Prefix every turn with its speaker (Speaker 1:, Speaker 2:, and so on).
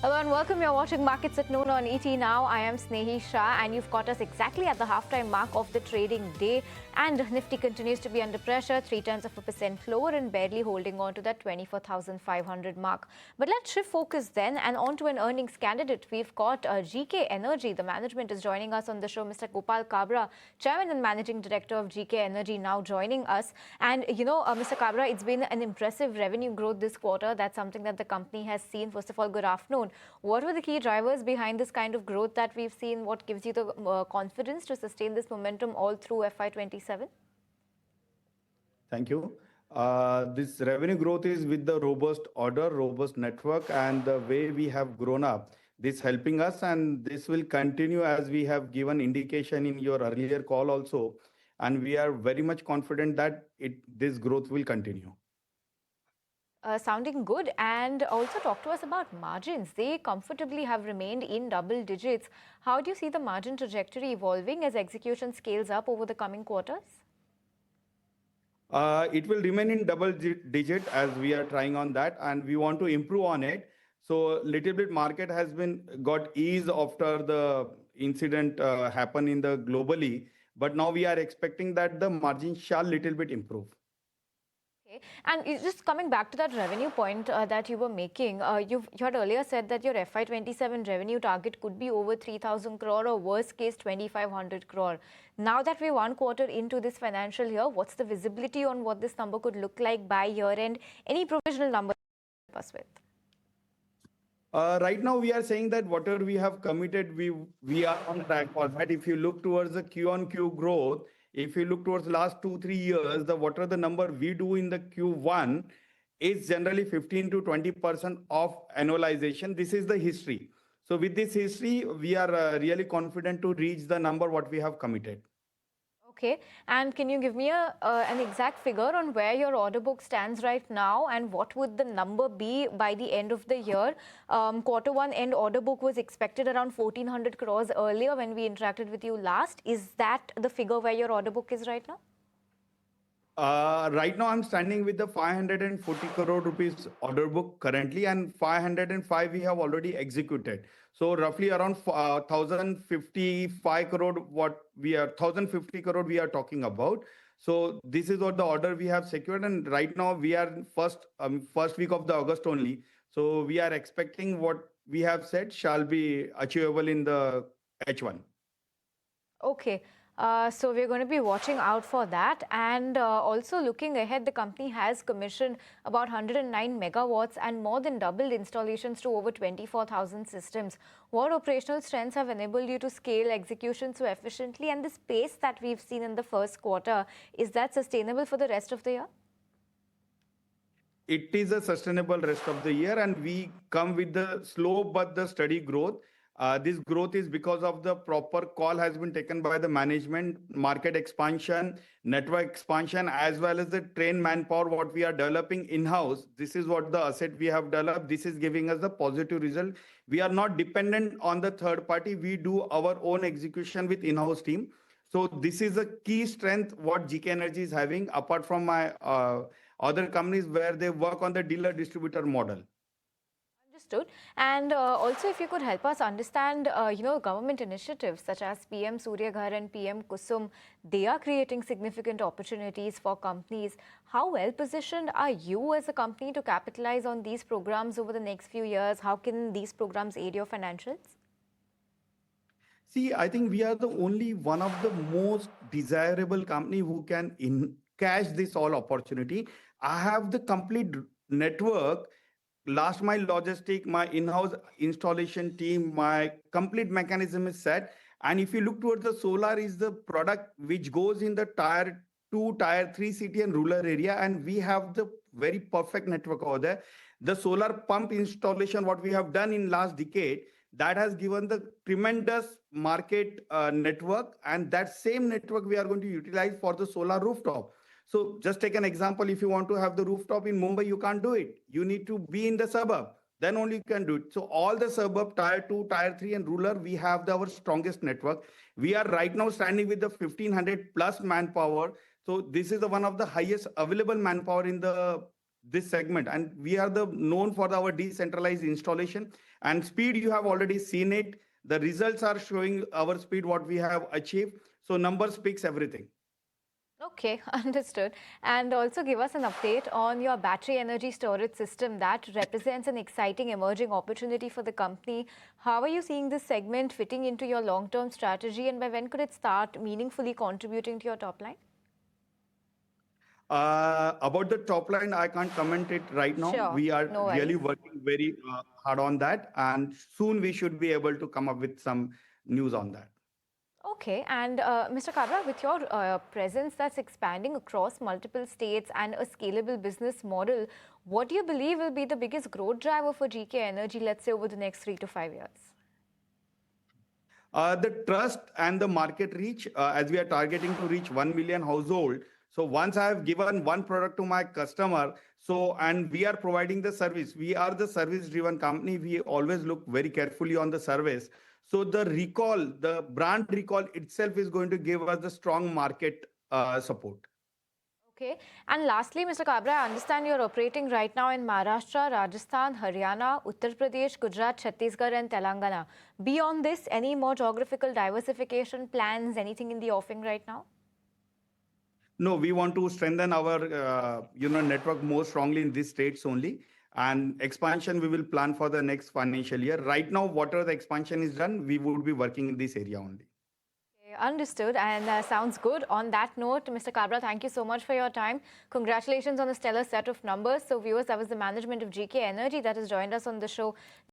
Speaker 1: Hello and welcome. You're watching Markets at Noon on ET Now. I am Snehi Shah and you've caught us exactly at the halftime mark of the trading day. And Nifty continues to be under pressure, 0.3% lower and barely holding on to that 24,500 mark. But let's shift focus then and on to an earnings candidate. We've got GK Energy. The management is joining us on the show. Mr. Gopal Kabra, Chairman and Managing Director of GK Energy, now joining us. And Mr. Kabra, it's been an impressive revenue growth this quarter. That's something that the company has seen. First of all, good afternoon. What were the key drivers behind this kind of growth that we've seen? What gives you the confidence to sustain this momentum all through FY27?
Speaker 2: Thank you. This revenue growth is with the robust order, robust network, and the way we have grown up. This helping us, and this will continue as we have given indication in your earlier call also. And we are very much confident that this growth will continue.
Speaker 1: Sounding good. And also talk to us about margins. They comfortably have remained in double digits. How do you see the margin trajectory evolving as execution scales up over the coming quarters?
Speaker 2: It will remain in double digit as we are trying on that, and we want to improve on it. So little bit market has been got ease after the incident happened in the globally, but now we are expecting that the margin shall little bit improve.
Speaker 1: Okay. And just coming back to that revenue point that you were making, you had earlier said that your FY27 revenue target could be over 3,000 crore or worst case 2,500 crore. Now that we're one quarter into this financial year, what's the visibility on what this number could look like by year end? Any provisional number to help us with?
Speaker 2: Right now, we are saying that whatever we have committed, we are on track for that. If you look towards the Q on Q growth, if you look towards last 2-3 years, whatever the number we do in the Q1 is generally 15 to 20% of annualization. This is the history. So with this history, we are really confident to reach the number what we have committed.
Speaker 1: Okay, and can you give me an exact figure on where your order book stands right now and what would the number be by the end of the year? Quarter one end order book was expected around 1,400 crores earlier when we interacted with you last. Is that the figure where your order book is right now?
Speaker 2: Right now, I'm standing with the 540 crore rupees order book currently, and 505 we have already executed. So roughly around 1,055 crore, 1,050 crore we are talking about. So this is what the order we have secured, and right now we are first week of the August only. So we are expecting what we have said shall be achievable in the H1.
Speaker 1: Okay. So we're going to be watching out for that. And also looking ahead, the company has commissioned about 109 megawatts and more than doubled installations to over 24,000 systems. What operational strengths have enabled you to scale execution so efficiently? And this pace that we've seen in the first quarter, is that sustainable for the rest of the year?
Speaker 2: It is a sustainable rest of the year, and we come with the slow but the steady growth. This growth is because of the proper call has been taken by the management, market expansion, network expansion, as well as the trained manpower, what we are developing in-house. This is what the asset we have developed. This is giving us the positive result. We are not dependent on the third party. We do our own execution with in-house team. So this is a key strength what GK Energy is having, apart from my other companies where they work on the dealer distributor model.
Speaker 1: Understood. And also, if you could help us understand, government initiatives such as PM Surya Ghar and PM Kusum, they are creating significant opportunities for companies. How well positioned are you as a company to capitalize on these programs over the next few years? How can these programs aid your financials?
Speaker 2: See, I think we are the only one of the most desirable company who can cash this all opportunity. I have the complete network, last mile logistic, my in-house installation team, my complete mechanism is set. And if you look towards the solar is the product which goes in the tier 2, tier 3 city and rural area. And we have the very perfect network over there. The solar pump installation, what we have done in last decade, that has given the tremendous market network. And that same network we are going to utilize for the solar rooftop. So just take an example. If you want to have the rooftop in Mumbai, you can't do it. You need to be in the suburb. Then only you can do it. So all the suburb, tier 2, tier 3 and rural, we have our strongest network. We are right now standing with the 1,500 plus manpower. So this is one of the highest available manpower in the this segment, and we are the known for our decentralized installation and speed. You have already seen it. The results are showing our speed, what we have achieved. So number speaks everything.
Speaker 1: Okay, understood. And also give us an update on your battery energy storage system that represents an exciting emerging opportunity for the company. How are you seeing this segment fitting into your long-term strategy, and by when could it start meaningfully contributing to your top line?
Speaker 2: About the top line, I can't comment it right now.
Speaker 1: Sure,
Speaker 2: We are
Speaker 1: no
Speaker 2: really
Speaker 1: worries.
Speaker 2: working very hard on that, and soon we should be able to come up with some news on that.
Speaker 1: Okay, and Mr. Kabra, with your presence that's expanding across multiple states and a scalable business model, what do you believe will be the biggest growth driver for GK Energy, let's say, over the next 3 to 5 years?
Speaker 2: The trust and the market reach, as we are targeting to reach 1 million household. So once I have given one product to my customer, so and we are providing the service, we are the service driven company. We always look very carefully on the service. So the recall, the brand recall itself is going to give us the strong market support.
Speaker 1: Okay. And lastly, Mr. Kabra, I understand you're operating right now in Maharashtra, Rajasthan, Haryana, Uttar Pradesh, Gujarat, Chhattisgarh, and Telangana. Beyond this, any more geographical diversification plans, anything in the offing right now?
Speaker 2: No, we want to strengthen our network more strongly in these states only. And expansion we will plan for the next financial year. Right now, whatever the expansion is done, we would be working in this area only.
Speaker 1: Okay, understood, and sounds good. On that note, Mr. Kabra, thank you so much for your time. Congratulations on a stellar set of numbers. So viewers, that was the management of GK Energy that has joined us on the show.